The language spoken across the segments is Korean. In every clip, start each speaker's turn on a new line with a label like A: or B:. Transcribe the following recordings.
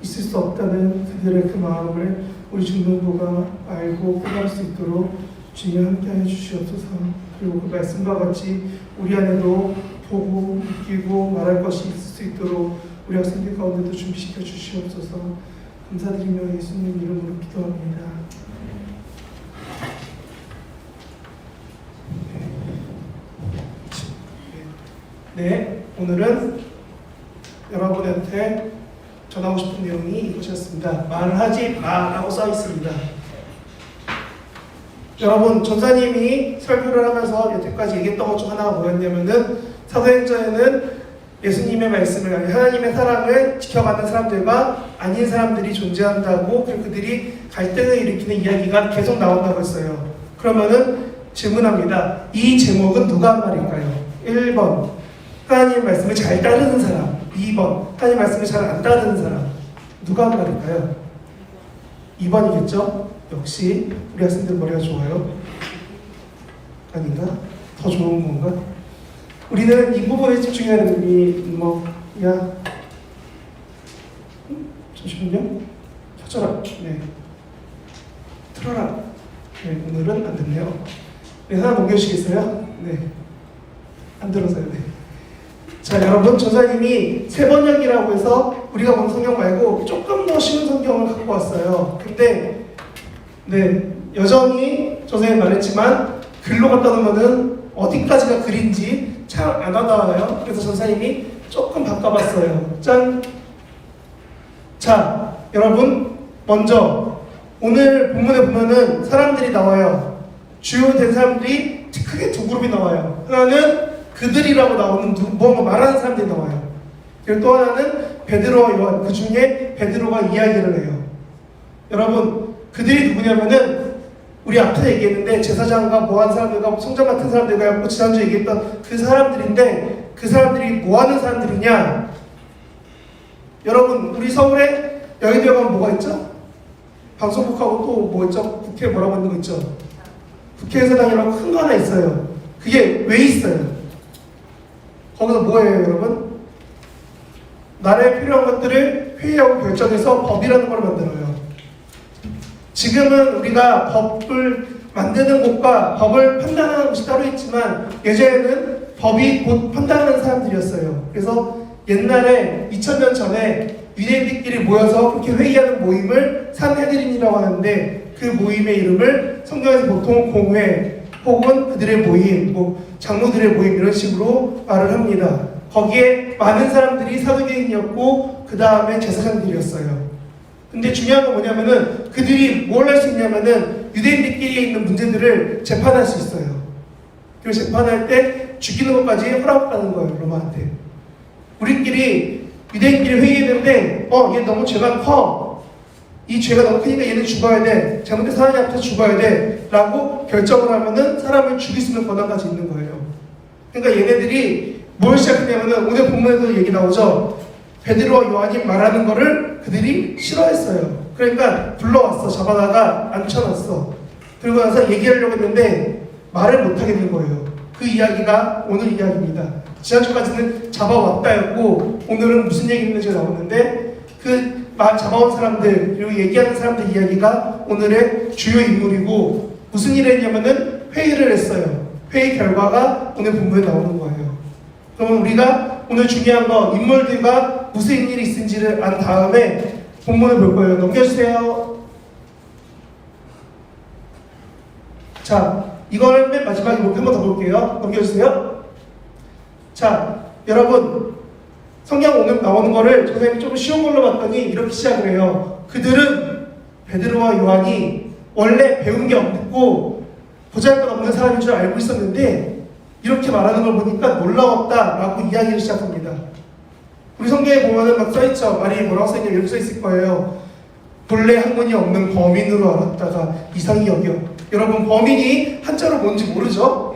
A: 있을 수 없다는 그들의 그 마음을 우리 중등부가 알고 깨달을 수 있도록 주님 함께하여 주시옵소서. 그리고 그 말씀과 같이 우리 안에도 보고 느끼고 말할 것이 있을 수 있도록 우리 학생들 가운데도 준비시켜 주시옵소서. 감사드리며 예수님 이름으로 기도합니다. 네, 오늘은 여러분한테 전하고 싶은 내용이 이것이었습니다. 말을 하지 마라고 써 있습니다. 여러분, 전사님이 설교를 하면서 여태까지 얘기했던 것 중 하나가 뭐였냐면은 사도행전에는 예수님의 말씀을 아니 하나님의 사랑을 지켜가는 사람들과 아닌 사람들이 존재한다고 그리고 그들이 갈등을 일으키는 이야기가 계속 나온다고 했어요. 그러면은 질문합니다. 이 제목은 누가 한 말일까요? 1번 하나님의 말씀을 잘 따르는 사람, 2번 하나님의 말씀을 잘 안 따르는 사람. 누가 한 말일까요? 2번이겠죠? 역시 우리 학생들 머리가 좋아요. 아닌가? 더 좋은 건가? 우리는 이 부분에 집중해야 되는 잠시만요. 켜져라. 네. 틀어라. 네, 오늘은 안 됐네요. 네, 하나 넘겨주시겠어요? 네. 안 들어서요. 네. 자, 여러분, 전사님이 세 번역이라고 해서 우리가 본 성경 말고 조금 더 쉬운 성경을 갖고 왔어요. 근데 네, 여전히 전사님 말했지만 글로 갖다 놓으면은 어디까지가 글인지 참 안 와닿아요. 그래서 전사님이 조금 바꿔봤어요. 짠! 자, 여러분, 먼저 오늘 본문에 보면은 사람들이 나와요. 주요 된 사람들이 크게 두 그룹이 나와요. 하나는 그들이라고 나오는 무언가 말하는 사람들이 나와요. 그리고 또 하나는 베드로와 요한, 그 중에 베드로가 이야기를 해요. 여러분, 그들이 누구냐면은 우리 앞에 얘기했는데 제사장과 뭐하는 사람들과 성전 같은 사람들과 지난주에 얘기했던 그 사람들인데 그 사람들이 뭐하는 사람들이냐? 여러분, 우리 서울에 여의도에 가면 뭐가 있죠? 방송국하고 또 뭐 있죠? 국회 뭐라고 있는 거 있죠? 국회의사당이라고 큰 거 하나 있어요. 그게 왜 있어요? 거기서 뭐예요, 여러분? 나라에 필요한 것들을 회의하고 결정해서 법이라는 걸 만들어요. 지금은 우리가 법을 만드는 곳과 법을 판단하는 곳이 따로 있지만 예전에는 법이 곧 판단하는 사람들이었어요. 그래서 옛날에 2000년 전에 유대인들끼리 모여서 그렇게 회의하는 모임을 산헤드린이라고 하는데 그 모임의 이름을 성경에서 보통 공회 혹은 그들의 모임, 장로들의 모임 이런 식으로 말을 합니다. 거기에 많은 사람들이 사도계인이었고 그 다음에 제사장들이었어요. 근데 중요한 건 뭐냐면은 그들이 뭘 할 수 있냐면은 유대인들끼리 있는 문제들을 재판할 수 있어요. 그리고 재판할 때 죽이는 것까지 허락받는 거예요, 로마한테. 우리끼리 유대인끼리 회의했는데 얘 너무 죄가 커. 이 죄가 너무 크니까 얘는 죽어야 돼. 잘못해서 하나님한테 죽어야 돼. 라고 결정을 하면은 사람을 죽일 수 있는 권한까지 있는 거예요. 그러니까 얘네들이 뭘 시작했냐면은 오늘 본문에도 얘기 나오죠. 베드로와 요한이 말하는 거를 그들이 싫어했어요. 그러니까 불러왔어. 잡아다가 앉혀놨어. 그리고 나서 얘기하려고 했는데 말을 못하게 된 거예요. 그 이야기가 오늘 이야기입니다. 지난주까지는 잡아왔다였고 오늘은 무슨 얘기 있는지 나오는데 그 잡아온 사람들 그리고 얘기하는 사람들 이야기가 오늘의 주요 인물이고 무슨 일을 했냐면은 회의를 했어요. 회의 결과가 오늘 본문에 나오는 거예요. 그러면 우리가 오늘 중요한 거 인물들과 무슨 일이 있은지를 안 다음에 본문을 볼 거예요. 넘겨주세요. 자, 이걸 맨 마지막에 한 번 더 볼게요. 넘겨주세요. 자, 여러분 성경 오늘 나오는 거를 선생님이 좀 쉬운 걸로 봤더니 이렇게 시작을 해요. 그들은 베드로와 요한이 원래 배운 게 없고 보잘것없는 사람인 줄 알고 있었는데 이렇게 말하는 걸 보니까 놀라웠다라고 이야기를 시작합니다. 우리 성경에 보면은 막 써있죠. 말이 뭐라고 써있냐면 이렇게 써있을 거예요. 본래 학문이 없는 범인으로 알았다가 이상히 여겨. 여러분 범인이 한자로 뭔지 모르죠?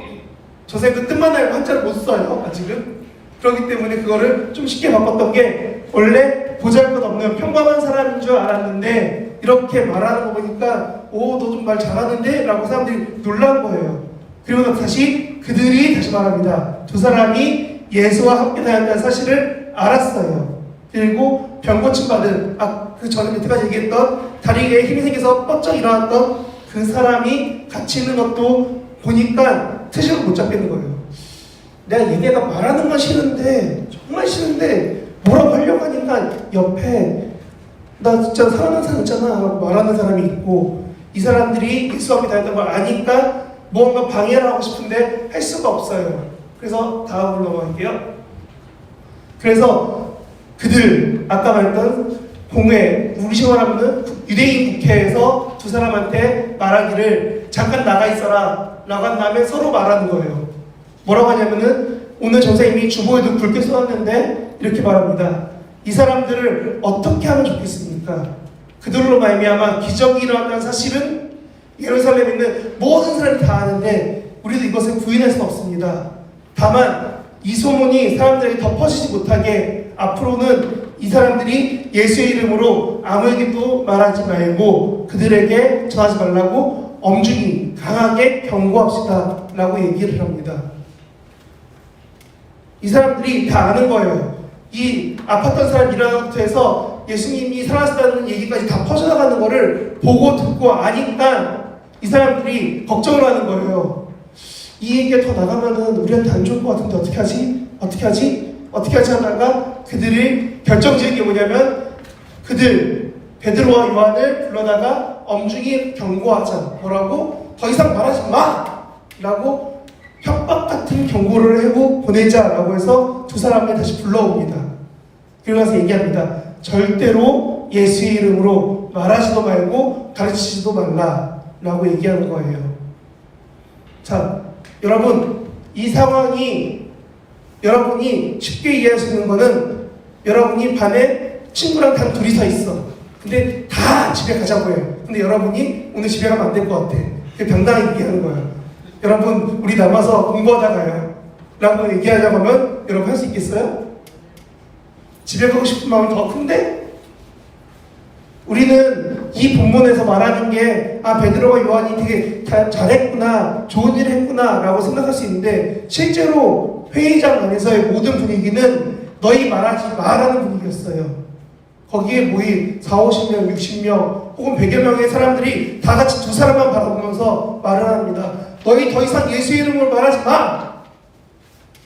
A: 선생님 그 뜻만 알고 한자를 못 써요 아직은. 그렇기 때문에 그거를 좀 쉽게 바꿨던 게 원래 보잘것없는 평범한 사람인 줄 알았는데 이렇게 말하는 거 보니까 너 좀 말 잘하는데? 라고 사람들이 놀란 거예요. 그리고 그들이 다시 말합니다. 두 사람이 예수와 함께 다녔다는 사실을 알았어요. 그리고 병 고침 받은 그 전에 밑에까지 얘기했던 다리에 힘이 생겨서 뻗쩍 일어났던 그 사람이 같이 있는 것도 보니까 트식을 못 잡겠는 거예요. 내가 얘네가 말하는 건 싫은데 정말 싫은데 뭐라고 하려고 하니까 옆에 나 진짜 사랑하는 사람 있잖아 라고 말하는 사람이 있고, 이 사람들이 예수 앞에 다녔던 걸 아니까 무언가 방해를 하고 싶은데 할 수가 없어요. 그래서 다음으로 넘어갈게요. 그래서 그들 아까 말했던 공회, 우리 시원하면은 유대인 국회에서 두 사람한테 말하기를 잠깐 나가 있어라 라고 한 다음에 서로 말하는 거예요. 뭐라고 하냐면은 오늘 전사님이 주보에도 굵게 써놨는데 이렇게 말합니다. 이 사람들을 어떻게 하면 좋겠습니까? 그들로 말미암아 기적이 일어났다는 사실은 예루살렘에 있는 모든 사람이 다 아는데 우리도 이것을 부인할 수는 없습니다. 다만 이 소문이 사람들에게 덮어지지 못하게 앞으로는 이 사람들이 예수의 이름으로 아무에게도 말하지 말고 그들에게 전하지 말라고 엄중히 강하게 경고합시다 라고 얘기를 합니다. 이 사람들이 다 아는 거예요. 이 아팠던 사람 일어나는 것부터 해서 예수님이 살아났다는 얘기까지 다 퍼져나가는 거를 보고 듣고 아니까 이 사람들이 걱정을 하는 거예요. 이 얘기가 더 나가면은 우리한테 안 좋을 것 같은데 어떻게 하지? 어떻게 하지? 어떻게 하지 하다가 그들이 결정지은 게 뭐냐면 그들 베드로와 요한을 불러다가 엄중히 경고하자. 뭐라고? 더 이상 말하지 마! 라고 협박 같은 경고를 하고 보내자 라고 해서 두 사람을 다시 불러옵니다. 그러면서 얘기합니다. 절대로 예수의 이름으로 말하지도 말고 가르치지도 말라 라고 얘기하는 거예요. 자, 여러분 이 상황이 여러분이 쉽게 이해할 수 있는 거는 여러분이 반에 친구랑 단 둘이서 있어. 근데 다 집에 가자고 해요. 근데 여러분이 오늘 집에 가면 안 될 것 같아. 당당히 얘기하는 거예요. 여러분 우리 남아서 공부하다 가요 라고 얘기하자고 하면 여러분 할 수 있겠어요? 집에 가고 싶은 마음이 더 큰데? 우리는 이 본문에서 말하는 게 베드로와 요한이 되게 잘했구나, 좋은 일을 했구나 라고 생각할 수 있는데 실제로 회의장 안에서의 모든 분위기는 너희 말하지 마라는 분위기였어요. 거기에 모인 40, 50명, 60명 혹은 100여 명의 사람들이 다 같이 두 사람만 바라보면서 말을 합니다. 너희 더 이상 예수의 이름으로 말하지 마!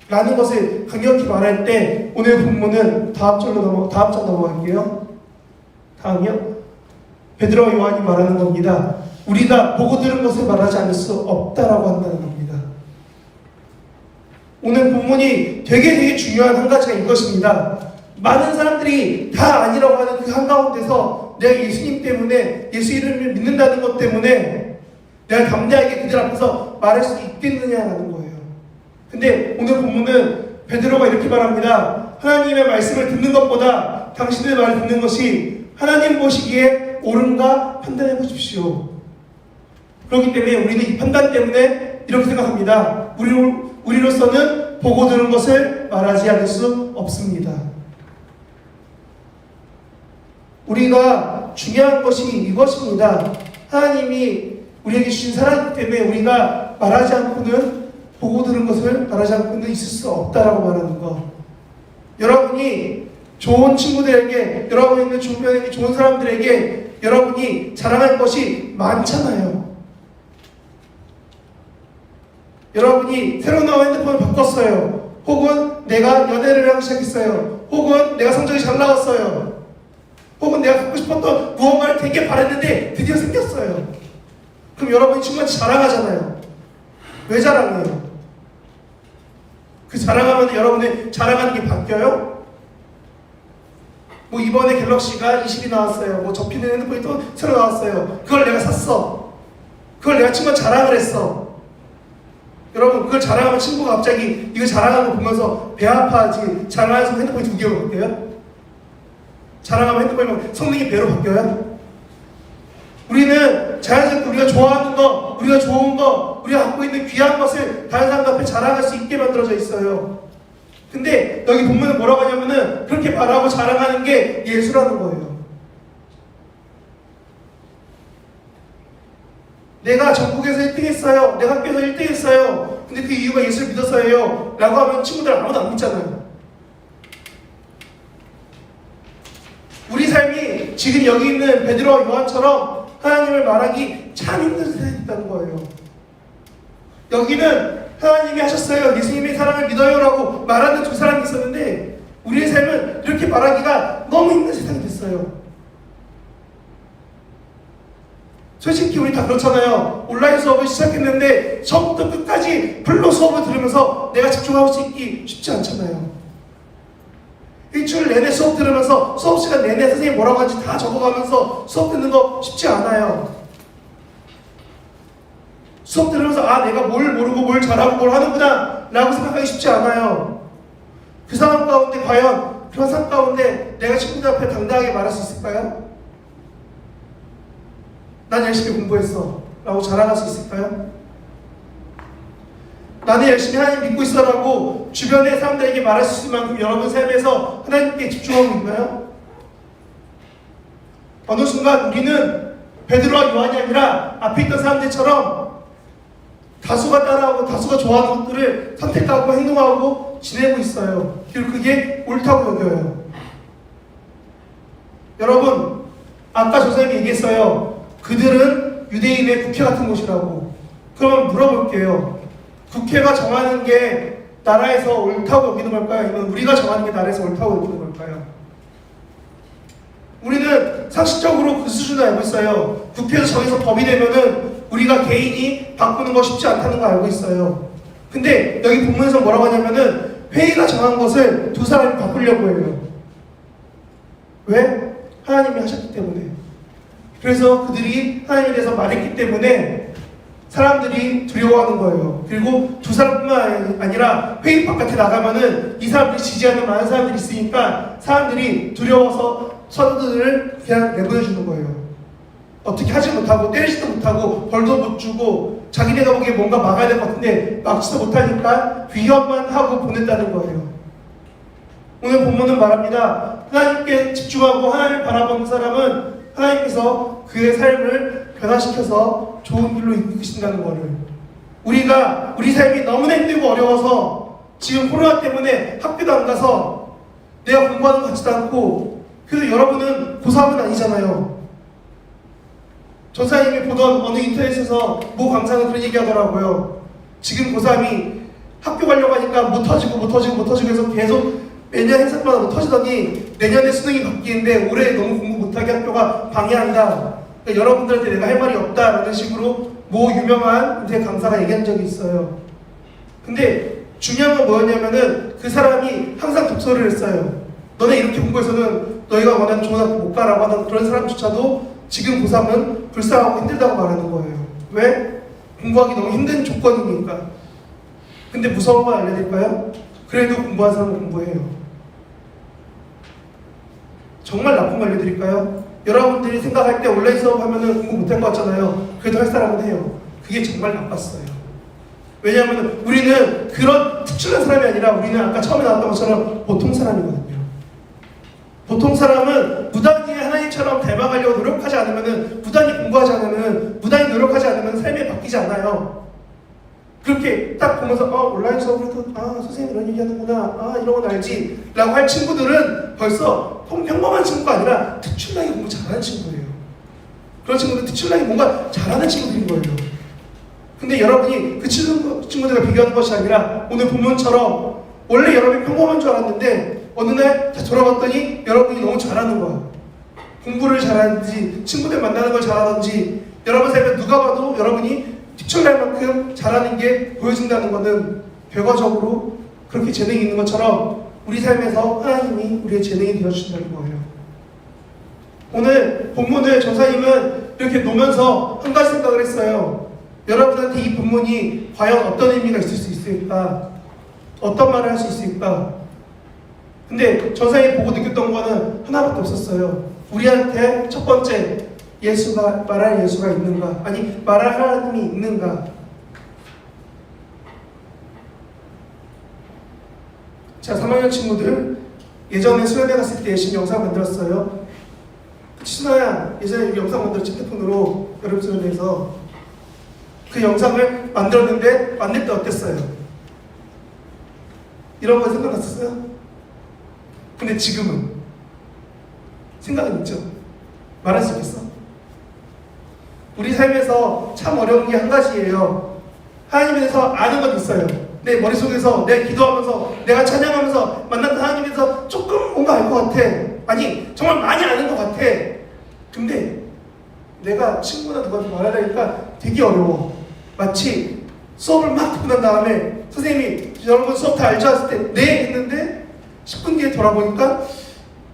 A: 라는 것을 강력히 말할 때 오늘 본문은 다음 장 넘어갈게요. 다음이요. 베드로와 요한이 말하는 겁니다. 우리가 보고 들은 것을 말하지 않을 수 없다라고 한다는 겁니다. 오늘 본문이 되게 중요한 한 가지가 이것입니다. 많은 사람들이 다 아니라고 하는 그 한가운데서 내가 예수님 때문에 예수 이름을 믿는다는 것 때문에 내가 담대하게 그들 앞에서 말할 수 있겠느냐라는 거예요. 근데 오늘 본문은 베드로가 이렇게 말합니다. 하나님의 말씀을 듣는 것보다 당신의 말을 듣는 것이 하나님 보시기에 옳은가 판단해 보십시오. 그렇기 때문에 우리는 이 판단 때문에 이렇게 생각합니다. 우리로서는 보고 들은 것을 말하지 않을 수 없습니다. 우리가 중요한 것이 이것입니다. 하나님이 우리에게 주신 사랑이기 때문에 우리가 말하지 않고는 보고 들은 것을 말하지 않고는 있을 수 없다라고 말하는 것. 여러분이 좋은 친구들에게, 여러분이 있는 주변에 좋은 사람들에게 여러분이 자랑할 것이 많잖아요. 여러분이 새로 나온 핸드폰을 바꿨어요. 혹은 내가 연애를 하기 시작했어요. 혹은 내가 성적이 잘 나왔어요. 혹은 내가 갖고 싶었던 무언가를 되게 바랬는데 드디어 생겼어요. 그럼 여러분이 친구한테 자랑하잖아요. 왜 자랑해요? 그 자랑하면 여러분의 자랑하는 게 바뀌어요? 뭐 이번에 갤럭시가 20이 나왔어요. 뭐 접히는 핸드폰이 또 새로 나왔어요. 그걸 내가 샀어. 그걸 내가 친구한테 자랑을 했어. 여러분 그걸 자랑하면 친구가 갑자기 이거 자랑하는 거 보면서 배 아파하지 자랑해서 핸드폰이 2개로 바뀌어요? 자랑하면 핸드폰이 성능이 배로 바뀌어요? 우리는 자연스럽게 우리가 좋아하는 거, 우리가 좋은 거, 우리가 갖고 있는 귀한 것을 다른 사람 앞에 자랑할 수 있게 만들어져 있어요. 근데 여기 본문은 뭐라고 하냐면은 그렇게 말하고 자랑하는 게 예수라는 거예요. 내가 전국에서 1등 했어요. 내가 학교에서 1등 했어요. 근데 그 이유가 예수를 믿어서예요. 라고 하면 친구들 아무도 안 믿잖아요. 우리 삶이 지금 여기 있는 베드로와 요한처럼 하나님을 말하기 참 힘든 세상이 있다는 거예요. 여기는 하나님이 하셨어요, 예수님의 사랑을 믿어요라고 말하는 두 사람이 있었는데 우리의 삶은 이렇게 말하기가 너무 힘든 세상이 됐어요. 솔직히 우리 다 그렇잖아요. 온라인 수업을 시작했는데 처음부터 끝까지 풀로 수업을 들으면서 내가 집중하고 있기 쉽지 않잖아요. 일주일 내내 수업 들으면서 수업 시간 내내 선생님이 뭐라고 하는지 다 적어가면서 수업 듣는 거 쉽지 않아요. 수업 들으면서 내가 뭘 모르고 뭘 잘하고 뭘 하는구나 라고 생각하기 쉽지 않아요. 그 상황 가운데 과연 그런 상황 가운데 내가 친구들 앞에 당당하게 말할 수 있을까요? 난 열심히 공부했어 라고 자랑할 수 있을까요? 나는 열심히 하나님 믿고 있어 라고 주변의 사람들에게 말할 수 있을 만큼 여러분 삶에서 하나님께 집중하고 있나요? 어느 순간 우리는 베드로와 요한이 아니라 앞에 있던 사람들처럼 다수가 따라하고 다수가 좋아하는 것들을 선택하고 행동하고 지내고 있어요. 그리고 그게 옳다고 여겨요. 여러분, 아까 조사님이 얘기했어요. 그들은 유대인의 국회 같은 곳이라고. 그러면 물어볼게요. 국회가 정하는 게 나라에서 옳다고 여기는 걸까요? 아니면 우리가 정하는 게 나라에서 옳다고 여기는 걸까요? 우리는 상식적으로 그 수준을 알고 있어요. 국회에서 정해서 법이 되면은 우리가 개인이 바꾸는 거 쉽지 않다는 거 알고 있어요. 근데 여기 본문에서 뭐라고 하냐면은 회의가 정한 것을 두 사람이 바꾸려고 해요. 왜? 하나님이 하셨기 때문에. 그래서 그들이 하나님에 대해서 말했기 때문에 사람들이 두려워하는 거예요. 그리고 두 사람뿐만 아니라 회의 바깥에 나가면은 이 사람들이 지지하는 많은 사람들이 있으니까 사람들이 두려워서 서로들을 그냥 내보내주는 거예요. 어떻게 하지 못하고 때리지도 못하고 벌도 못 주고 자기네가 보기에 뭔가 막아야 될 것 같은데 막지도 못하니까 위협만 하고 보낸다는 거예요. 오늘 본문은 말합니다. 하나님께 집중하고 하나님을 바라보는 사람은 하나님께서 그의 삶을 변화시켜서 좋은 길로 이끄신다는 것을. 우리가 우리 삶이 너무나 힘들고 어려워서 지금 코로나 때문에 학교도 안 가서 내가 공부하는 것 같지도 않고, 그래도 여러분은 고3은 아니잖아요. 전사님이 보던 어느 인터넷에서 모 강사는 그런 얘기 하더라고요. 지금 고3이 학교 가려고 하니까 못 터지고 해서 계속 매년 행사마다 못 터지더니 내년에 수능이 바뀌는데 올해 너무 공부 못하게 학교가 방해한다. 그러니까 여러분들한테 내가 할 말이 없다라는 식으로 모 유명한 인터넷 강사가 얘기한 적이 있어요. 근데 중요한 건 뭐였냐면은 그 사람이 항상 독서를 했어요. 너네 이렇게 공부해서는 너희가 원하는 좋은 학교 못 가라고 하는 그런 사람조차도 지금 고3은 불쌍하고 힘들다고 말하는 거예요. 왜? 공부하기 너무 힘든 조건이니까. 근데 무서운 건 알려드릴까요? 그래도 공부한 사람은 공부해요. 정말 나쁜 거 알려드릴까요? 여러분들이 생각할 때 온라인 수업 하면은 공부 못할 것 같잖아요. 그래도 할 사람은 해요. 그게 정말 나빴어요. 왜냐하면 우리는 그런 특출난 사람이 아니라 우리는 아까 처음에 나왔던 것처럼 보통 사람이거든요. 보통 사람은 무단히 하나님처럼 닮아가려고 노력하지 않으면은, 무단히 공부하지 않으면은, 무단히 노력하지 않으면 삶이 바뀌지 않아요. 그렇게 딱 보면서 온라인 수업으로도 선생님 이런 얘기 하는구나, 이런 건 알지 라고 할 친구들은 벌써 평범한 친구가 아니라 특출나게 공부 잘하는 친구예요. 그런 친구들은 특출나게 뭔가 잘하는 친구들인 거예요. 근데 여러분이 그 친구들과 비교하는 것이 아니라 오늘 본문처럼 원래 여러분이 평범한 줄 알았는데 어느 날 돌아봤더니 여러분이 너무 잘하는 거야. 공부를 잘하는지 친구들 만나는 걸 잘하는지 여러분 삶에 누가 봐도 여러분이 특출날 만큼 잘하는 게 보여진다는 것은 결과적으로 그렇게 재능이 있는 것처럼 우리 삶에서 하나님이 우리의 재능이 되어주신다는 거예요. 오늘 본문을 전사님은 이렇게 놓으면서 한 가지 생각을 했어요. 여러분한테 이 본문이 과연 어떤 의미가 있을 수 있을까? 어떤 말을 할 수 있을까? 근데 전사님이 보고 느꼈던 거는 하나밖에 없었어요. 우리한테 첫 번째, 말할 예수가 있는가? 아니, 말할 하나님이 있는가? 자, 3학년 친구들 예전에 수련회 갔을 때 열심히 영상 만들었어요. 신아야, 예전에 영상 만들었지, 핸드폰으로 여름 수련회에서. 그 영상을 만들었는데 만들 때 어땠어요? 이런 거 생각났었어요? 근데 지금은 생각은 있죠. 말할 수 있겠어? 우리 삶에서 참 어려운 게 한 가지예요. 하나님에 대해서 아는 건 있어요. 내 머릿속에서 내가 기도하면서 내가 찬양하면서 만난 하나님에 대해서 조금 뭔가 알 것 같아. 아니 정말 많이 아는 것 같아. 근데 내가 친구나 누구한테 말하려니까 되게 어려워. 마치 수업을 막 듣고 난 다음에 선생님이 여러분 수업 다 알죠? 했을 때 네 했는데 10분 뒤에 돌아보니까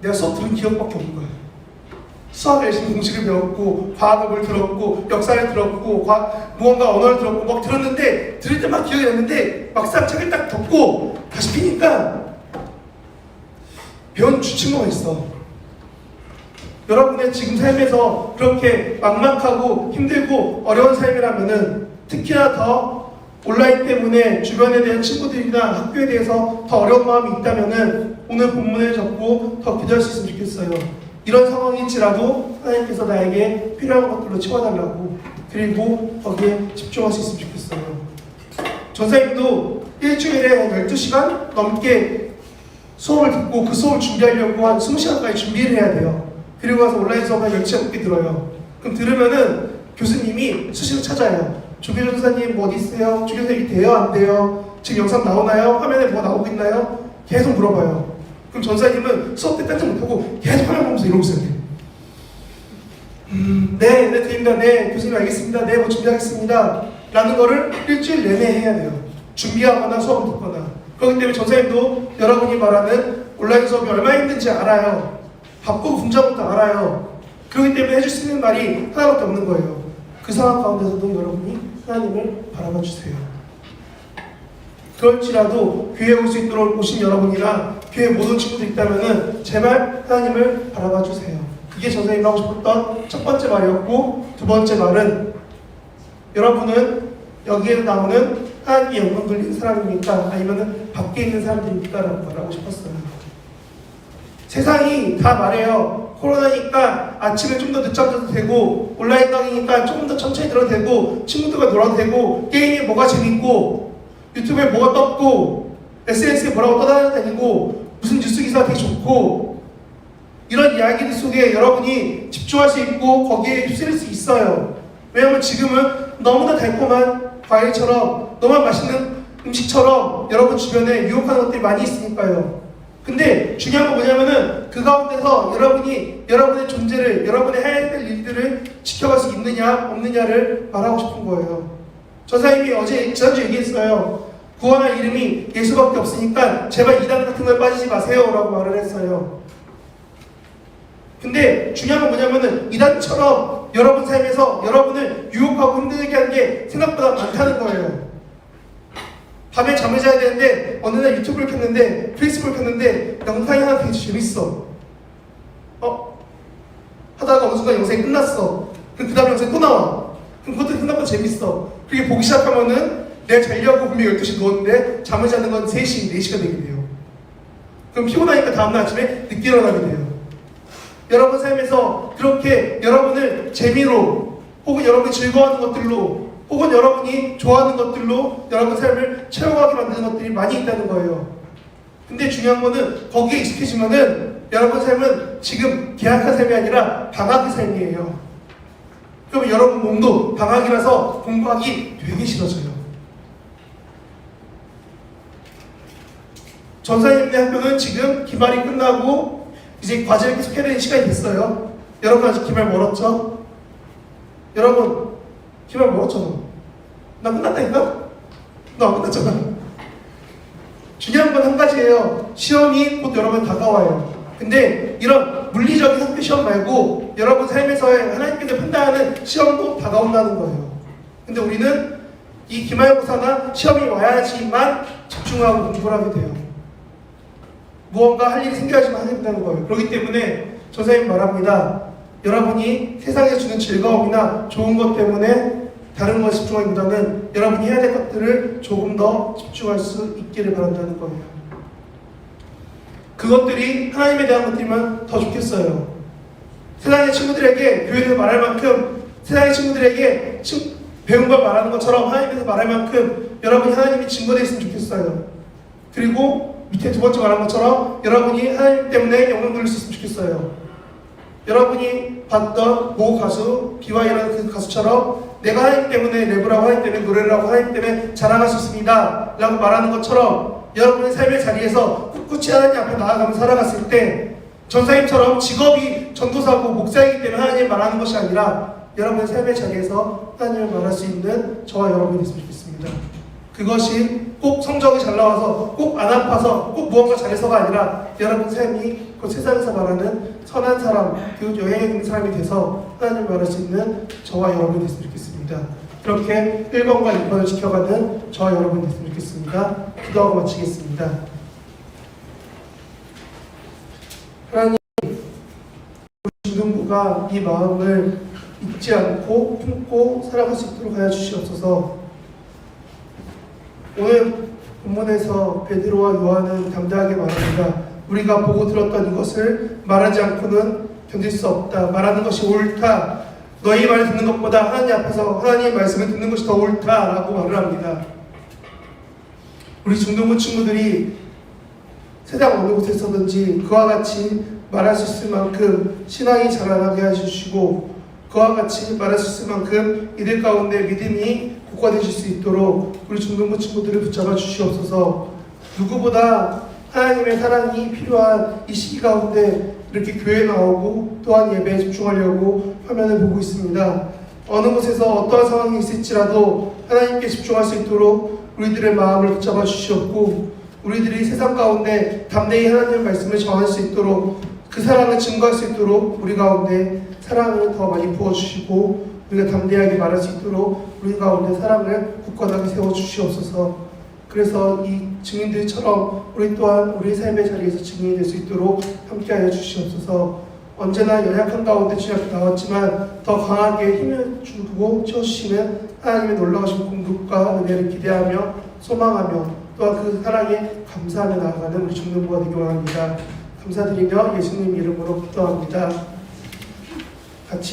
A: 내가 수업 들은 기억밖에 없는 거야. 수학을 열심히 공식을 배웠고 과학을 들었고 역사를 들었고 무언가 언어를 들었고 막 들었는데 들을 때 막 기억이 났는데 막상 책을 딱 덮고 다시 피니까 배운 주친구가 있어. 여러분의 지금 삶에서 그렇게 막막하고 힘들고 어려운 삶이라면은 특히나 더 온라인 때문에 주변에 대한 친구들이나 학교에 대해서 더 어려운 마음이 있다면은 오늘 본문을 접고 더 기도할 수 있으면 좋겠어요. 이런 상황일지라도 하나님께서 나에게 필요한 것들로 채워달라고, 그리고 거기에 집중할 수 있으면 좋겠어요. 전사님도 일주일에 12시간 넘게 수업을 듣고 그 수업을 준비하려고 한 20시간까지 준비를 해야 돼요. 그리고 가서 온라인 수업을 10시간 넘게 들어요. 그럼 들으면은 교수님이 수시로 찾아요. 조교 전사님 뭐 어디 있어요? 조교 선생님이 돼요? 안 돼요? 지금 영상 나오나요? 화면에 뭐가 나오고 있나요? 계속 물어봐요. 그럼 전사님은 수업 때 딴짓 못하고 계속 화면 보면서 이러고 있어야 돼요. 네, 드립니다. 네, 교수님 알겠습니다. 네, 뭐 준비하겠습니다. 라는 거를 일주일 내내 해야 돼요. 준비하거나 수업을 듣거나. 그렇기 때문에 전사님도 여러분이 말하는 온라인 수업이 얼마나 힘든지 알아요. 바쁘고 분장부터 알아요. 그렇기 때문에 해줄 수 있는 말이 하나밖에 없는 거예요. 그 상황 가운데서도 여러분이 하나님을 바라봐 주세요. 그럴지라도 교회에 올 수 있도록 오신 여러분이나 교회 모든 친구들 있다면은 제발 하나님을 바라봐 주세요. 그게 전사님이 하고 싶었던 첫 번째 말이었고, 두 번째 말은 여러분은 여기에 나오는 하나님의 영광 돌리는 사람입니까? 아니면은 밖에 있는 사람들입니까? 라고 말하고 싶었어요. 세상이 다 말해요. 코로나니까 아침에 좀 더 늦잠 자도 되고, 온라인 강의니까 조금 더 천천히 들어도 되고, 친구들과 놀아도 되고, 게임이 뭐가 재밌고, 유튜브에 뭐가 떴고, SNS에 뭐라고 떠다니고, 무슨 뉴스 기사가 되게 좋고, 이런 이야기들 속에 여러분이 집중할 수 있고 거기에 휩쓸릴 수 있어요. 왜냐하면 지금은 너무나 달콤한 과일처럼, 너무나 맛있는 음식처럼 여러분 주변에 유혹하는 것들이 많이 있으니까요. 근데 중요한 건 뭐냐면은 그 가운데서 여러분이 여러분의 존재를, 여러분의 해야 될 일들을 지켜갈 수 있느냐 없느냐를 말하고 싶은 거예요. 전사님이 지난주 얘기했어요. 구원할 이름이 예수밖에 없으니까 제발 이단 같은 거에 빠지지 마세요 라고 말을 했어요. 근데 중요한 건 뭐냐면은 이단처럼 여러분 삶에서 여러분을 유혹하고 힘들게 하는 게 생각보다 많다는 거예요. 밤에 잠을 자야 되는데 어느 날 유튜브를 켰는데, 페이스북을 켰는데 영상이 하나 되게 재밌어. 하다가 어느 순간 영상이 끝났어. 그럼 그 다음 영상이 또 나와. 그럼 그것도 생각보다 재밌어. 그렇게 보기 시작하면은 내가 자려고 분명히 12시 누웠는데 잠을 자는 건 3시, 4시가 되게 돼요. 그럼 피곤하니까 다음날 아침에 늦게 일어나게 돼요. 여러분 삶에서 그렇게 여러분을 재미로, 혹은 여러분이 즐거워하는 것들로, 혹은 여러분이 좋아하는 것들로 여러분 삶을 채워가게 만드는 것들이 많이 있다는 거예요. 근데 중요한 거는 거기에 익숙해지면은 여러분 삶은 지금 계약한 삶이 아니라 방학의 삶이에요. 그러면 여러분 몸도 방학이라서 공부하기 되게 싫어져요. 전사님네 학교는 지금 기말이 끝나고 이제 과제를 계속 해야 되는 시간이 됐어요. 여러분 아직 기말 멀었죠? 여러분 기말 멀었잖아. 나 끝났다니까? 너 안 끝났잖아. 중요한 건 한 가지예요. 시험이 곧 여러분 다가와요. 근데 이런 물리적인 학교 시험 말고 여러분 삶에서의 하나님께서 판단하는 시험도 다가온다는 거예요. 근데 우리는 이 기말고사나 시험이 와야지만 집중하고 공부를 하게 돼요. 무언가 할 일이 생겨야지만 하게 된다는 거예요. 그렇기 때문에 전사님 말합니다. 여러분이 세상에 주는 즐거움이나 좋은 것 때문에 다른 것에 집중하기보다는 여러분이 해야 될 것들을 조금 더 집중할 수 있기를 바란다는 거예요. 그것들이 하나님에 대한 것들이면 더 좋겠어요. 세상의 친구들에게 교회에서 말할 만큼, 세상의 친구들에게 배운 걸 말하는 것처럼 하나님에서 말할 만큼 여러분이 하나님이 증거되어 있으면 좋겠어요. 그리고 밑에 두 번째 말한 것처럼 여러분이 하나님 때문에 영광 돌릴 수 있으면 좋겠어요. 여러분이 봤던 모 가수, BY라는 그 가수처럼 내가 하나님 때문에 랩을 하고 하나님 때문에 노래를 하고 하나님 때문에 자랑할 수 있습니다 라고 말하는 것처럼 여러분의 삶의 자리에서 꿋꿋이 하나님 앞에 나아가며 살아갔을 때 전사님처럼 직업이 전도사고 목사이기 때문에 하나님 말하는 것이 아니라 여러분의 삶의 자리에서 하나님을 말할 수 있는 저와 여러분이 됐으면 좋겠습니다. 그것이 꼭 성적이 잘 나와서 꼭 안 아파서 꼭 무언가 잘해서가 아니라 여러분 삶이 그 세상에서 말하는 선한 사람, 그 영향력 있는 사람이 돼서 하나님을 말할 수 있는 저와 여러분이 됐으면 좋겠습니다. 그렇게 1번과 2번을 지켜가는 저와 여러분이 됐으면 좋겠습니다. 기도하고 마치겠습니다. 하나님, 우리 중등부가 이 마음을 잊지 않고 품고 살아갈 수 있도록 하여 주시옵소서. 오늘 본문에서 베드로와 요한은 당당하게 말합니다. 우리가 보고 들었던 이것을 말하지 않고는 견딜 수 없다. 말하는 것이 옳다. 너희 말을 듣는 것보다 하나님 앞에서 하나님의 말씀을 듣는 것이 더 옳다라고 말을 합니다. 우리 중등부 친구들이 세상 어느 곳에서든지 그와 같이 말할 수 있을 만큼 신앙이 자라나게 해주시고 그와 같이 말할 수 있을 만큼 이들 가운데 믿음이 굳건해질 수 있도록 우리 중등부 친구들을 붙잡아 주시옵소서. 누구보다 하나님의 사랑이 필요한 이 시기 가운데 이렇게 교회에 나오고 또한 예배에 집중하려고 화면을 보고 있습니다. 어느 곳에서 어떠한 상황이 있을지라도 하나님께 집중할 수 있도록 우리들의 마음을 붙잡아 주시옵고 우리들이 세상 가운데 담대히 하나님의 말씀을 전할 수 있도록 그 사랑을 증거할 수 있도록 우리 가운데 사랑을 더 많이 부어주시고 우리가 담대하게 말할 수 있도록 우리 가운데 사랑을 굳건하게 세워주시옵소서. 그래서 이 증인들처럼 우리 또한 우리 삶의 자리에서 증인이 될 수 있도록 함께하여 주시옵소서. 언제나 연약한 가운데 주님 앞에 나왔지만 더 강하게 힘을 주고 채워주시는 하나님의 놀라우신 공급과 은혜를 기대하며 소망하며 또한 그 사랑에 감사하며 나아가는 우리 중등부가 되기 원합니다. 감사드리며 예수님 이름으로 기도합니다. 같이